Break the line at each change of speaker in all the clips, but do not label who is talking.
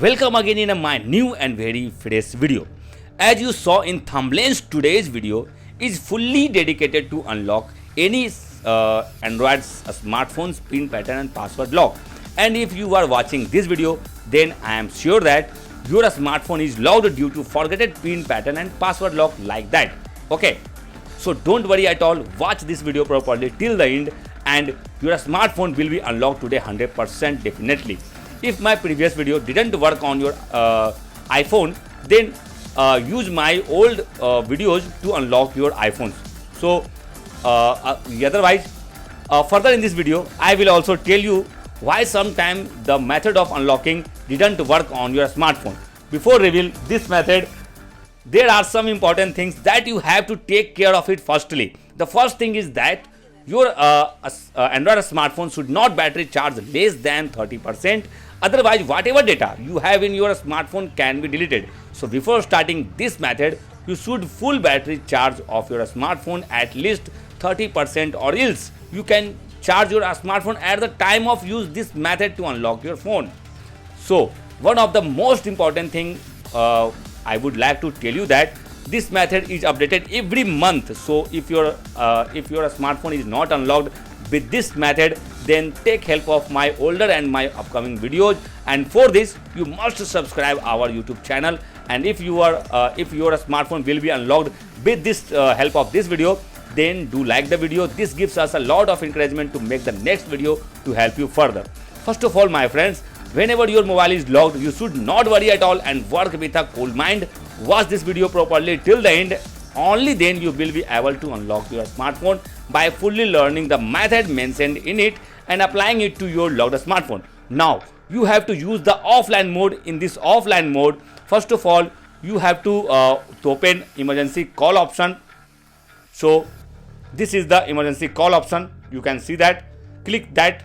Welcome again in my new and very fresh video. As you saw in thumbnails, today's video is fully dedicated to unlock any Android smartphone's pin pattern and password lock. And if you are watching this video, then I am sure that your smartphone is locked due to forgotten pin pattern and password lock like that. Okay, so don't worry at all. Watch this video properly till the end, and your smartphone will be unlocked today 100% definitely. If my previous video didn't work on your iPhone, then use my old videos to unlock your iPhones. So otherwise, further in this video, I will also tell you why sometimes the method of unlocking didn't work on your smartphone. Before reveal this method, there are some important things that you have to take care of it firstly. The first thing is that your Android smartphone should not battery charge less than 30%. Otherwise, whatever data you have in your smartphone can be deleted. So before starting this method, you should full battery charge of your smartphone at least 30%, or else you can charge your smartphone at the time of use this method to unlock your phone. So one of the most important thing I would like to tell you that this method is updated every month. So if your smartphone is not unlocked with this method, then take help of my older and my upcoming videos. And for this, you must subscribe our YouTube channel. And if your smartphone will be unlocked with this help of this video, then do like the video. This gives us a lot of encouragement to make the next video to help you further. First of all, my friends, whenever your mobile is locked, you should not worry at all and work with a cool mind. Watch this video properly till the end. Only then you will be able to unlock your smartphone by fully learning the method mentioned in it and applying it to your locked smartphone. Now you have to use the offline mode. In this offline mode, first of all, you have to open emergency call option. So this is the emergency call option. You can see that. Click that.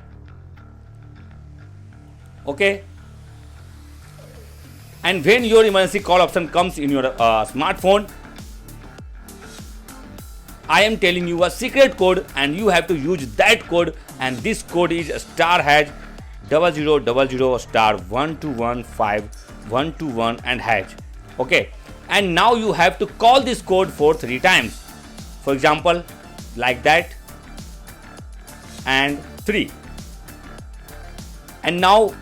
Okay. And when your emergency call option comes in your smartphone, I am telling you a secret code, and you have to use that code, and this code is *0000*1215*121 and hash. Okay, and now you have to call this code for 3 times. For example, like that, and 3. And now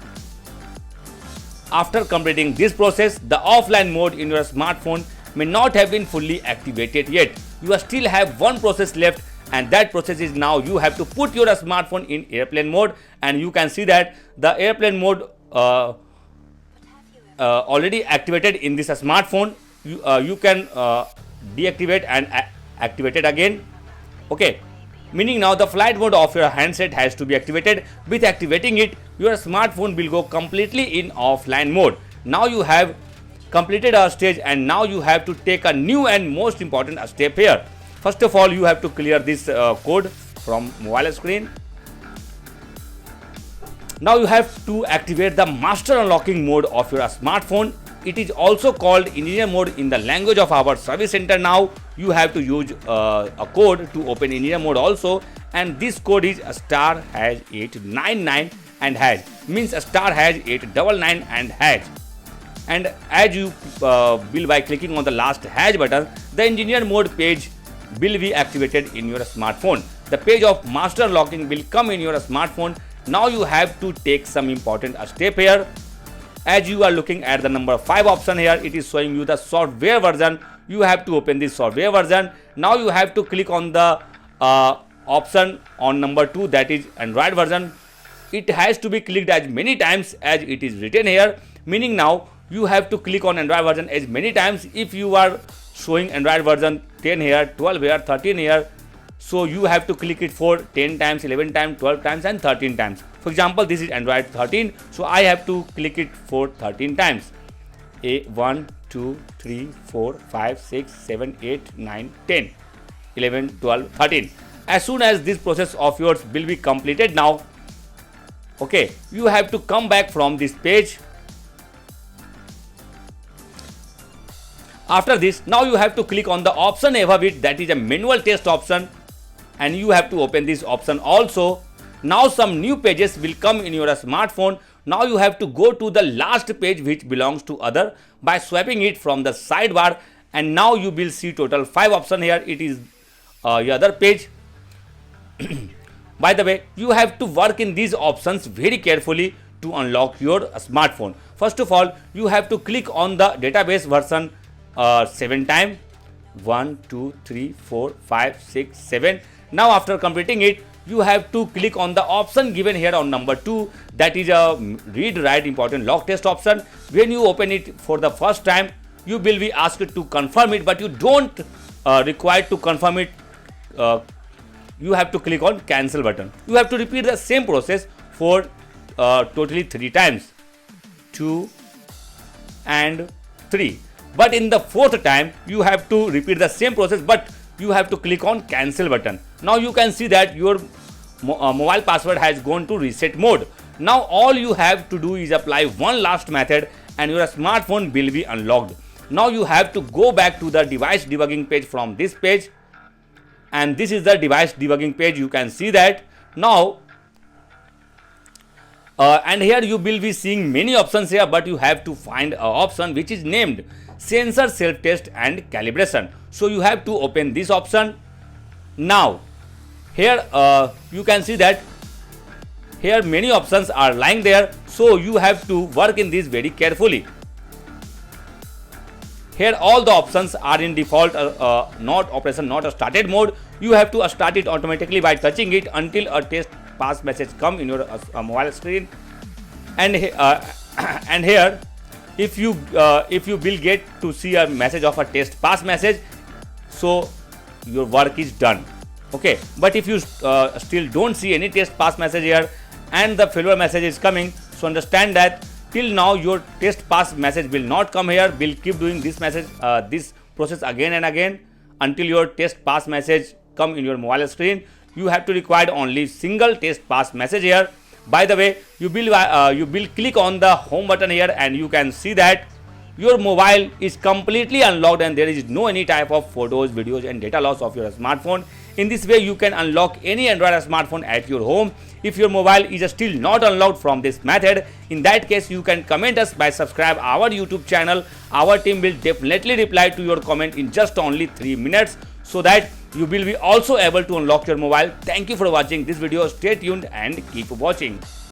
after completing this process, the offline mode in your smartphone may not have been fully activated yet. You still have one process left, and that process is now you have to put your smartphone in airplane mode. And you can see that the airplane mode already activated in this smartphone. You can deactivate and activate it again. Okay, meaning now the flight mode of your handset has to be activated. With activating it, your smartphone will go completely in offline mode. Now you have completed a stage, and now you have to take a new and most important step here. First of all, you have to clear this code from mobile screen. Now you have to activate the master unlocking mode of your smartphone. It is also called engineer mode in the language of our service center. Now you have to use a code to open engineer mode also, and this code is *899 and hash, means *899 and hash. And as you will by clicking on the last hash button, the engineer mode page will be activated in your smartphone. The page of master unlocking will come in your smartphone. Now you have to take some important step here. As you are looking at the number 5 option here, it is showing you the software version. You have to open this software version. Now you have to click on the option on number 2, that is Android version. It has to be clicked as many times as it is written here, meaning now you have to click on Android version as many times. If you are showing Android version 10 here, 12 here, 13 here, so you have to click it for 10 times, 11 times, 12 times and 13 times. For example, this is Android 13, so I have to click it for 13 times. 1, 2, 3, 4, 5, 6, 7, 8, 9, 10, 11, 12, 13. As soon as this process of yours will be completed now, okay, you have to come back from this page. After this, now you have to click on the option above it, that is a manual test option, and you have to open this option also. Now some new pages will come in your smartphone. Now you have to go to the last page which belongs to other by swiping it from the sidebar, and now you will see total 5 options here. It is your other page. By the way, you have to work in these options very carefully to unlock your smartphone. First of all, you have to click on the database version 7 times. 1, 2, 3, 4, 5, 6, 7. Now after completing it, you have to click on the option given here on number 2, that is a read write important lock test option. When you open it for the first time, you will be asked to confirm it, but you don't require to confirm it. You have to click on cancel button. You have to repeat the same process for totally 3 times, 2 and 3. But in the 4th time, you have to repeat the same process, but you have to click on cancel button. Now you can see that your mobile password has gone to reset mode. Now all you have to do is apply one last method and your smartphone will be unlocked. Now you have to go back to the device debugging page from this page, and this is the device debugging page. You can see that now. And here you will be seeing many options here, but you have to find an option which is named sensor self test and calibration. So you have to open this option. Now here you can see that here many options are lying there, so you have to work in this very carefully. Here all the options are in default not operation not a started mode. You have to start it automatically by touching it until a test pass message come in your mobile screen. And and here if you will get to see a message of a test pass message, so your work is done. Okay, but if you still don't see any test pass message here and the failure message is coming, so understand that till now your test pass message will not come here. We'll keep doing this message this process again and again until your test pass message come in your mobile screen. You have to require only single test pass message here. By the way, you will click on the home button here and you can see that your mobile is completely unlocked and there is no any type of photos, videos and data loss of your smartphone. In this way you can unlock any Android smartphone at your home. If your mobile is still not unlocked from this method, in that case you can comment us by subscribe our YouTube channel. Our team will definitely reply to your comment in just only 3 minutes, so that you will be also able to unlock your mobile. Thank you for watching this video. Stay tuned and keep watching.